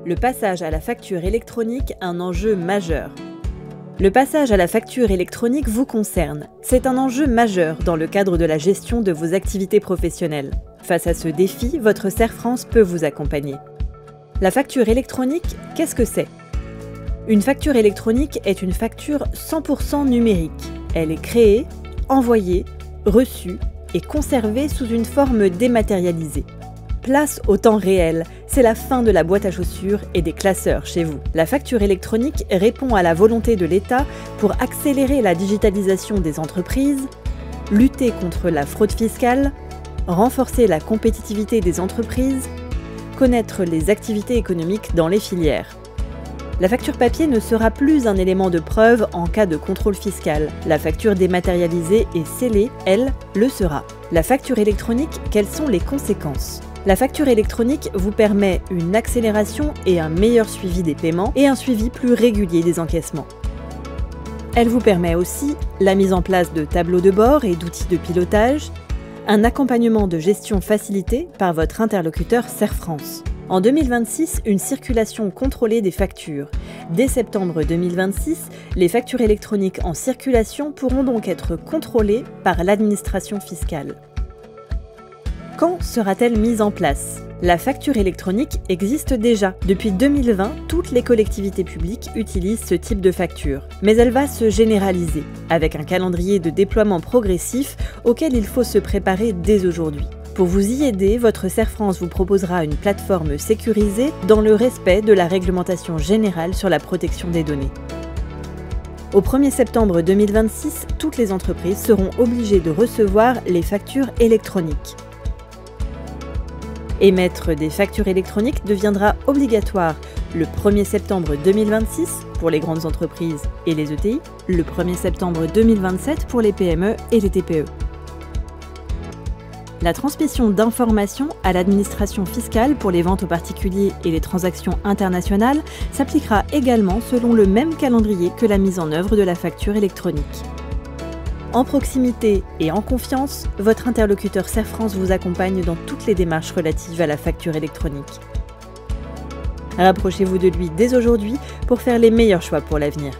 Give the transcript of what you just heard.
Le passage à la facture électronique, un enjeu majeur. Le passage à la facture électronique vous concerne. C'est un enjeu majeur dans le cadre de la gestion de vos activités professionnelles. Face à ce défi, votre CERF France peut vous accompagner. La facture électronique, qu'est-ce que c'est ? Une facture électronique est une facture 100% numérique. Elle est créée, envoyée, reçue et conservée sous une forme dématérialisée. Place au temps réel, c'est la fin de la boîte à chaussures et des classeurs chez vous. La facture électronique répond à la volonté de l'État pour accélérer la digitalisation des entreprises, lutter contre la fraude fiscale, renforcer la compétitivité des entreprises, connaître les activités économiques dans les filières. La facture papier ne sera plus un élément de preuve en cas de contrôle fiscal. La facture dématérialisée et scellée, elle, le sera. La facture électronique, quelles sont les conséquences ? La facture électronique vous permet une accélération et un meilleur suivi des paiements et un suivi plus régulier des encaissements. Elle vous permet aussi la mise en place de tableaux de bord et d'outils de pilotage, un accompagnement de gestion facilité par votre interlocuteur CERF France. En 2026, une circulation contrôlée des factures. Dès septembre 2026, les factures électroniques en circulation pourront donc être contrôlées par l'administration fiscale. Quand sera-t-elle mise en place ? La facture électronique existe déjà. Depuis 2020, toutes les collectivités publiques utilisent ce type de facture. Mais elle va se généraliser, avec un calendrier de déploiement progressif auquel il faut se préparer dès aujourd'hui. Pour vous y aider, votre CERF France vous proposera une plateforme sécurisée dans le respect de la réglementation générale sur la protection des données. Au 1er septembre 2026, toutes les entreprises seront obligées de recevoir les factures électroniques. Émettre des factures électroniques deviendra obligatoire le 1er septembre 2026 pour les grandes entreprises et les ETI, le 1er septembre 2027 pour les PME et les TPE. La transmission d'informations à l'administration fiscale pour les ventes aux particuliers et les transactions internationales s'appliquera également selon le même calendrier que la mise en œuvre de la facture électronique. En proximité et en confiance, votre interlocuteur CERF France vous accompagne dans toutes les démarches relatives à la facture électronique. Rapprochez-vous de lui dès aujourd'hui pour faire les meilleurs choix pour l'avenir.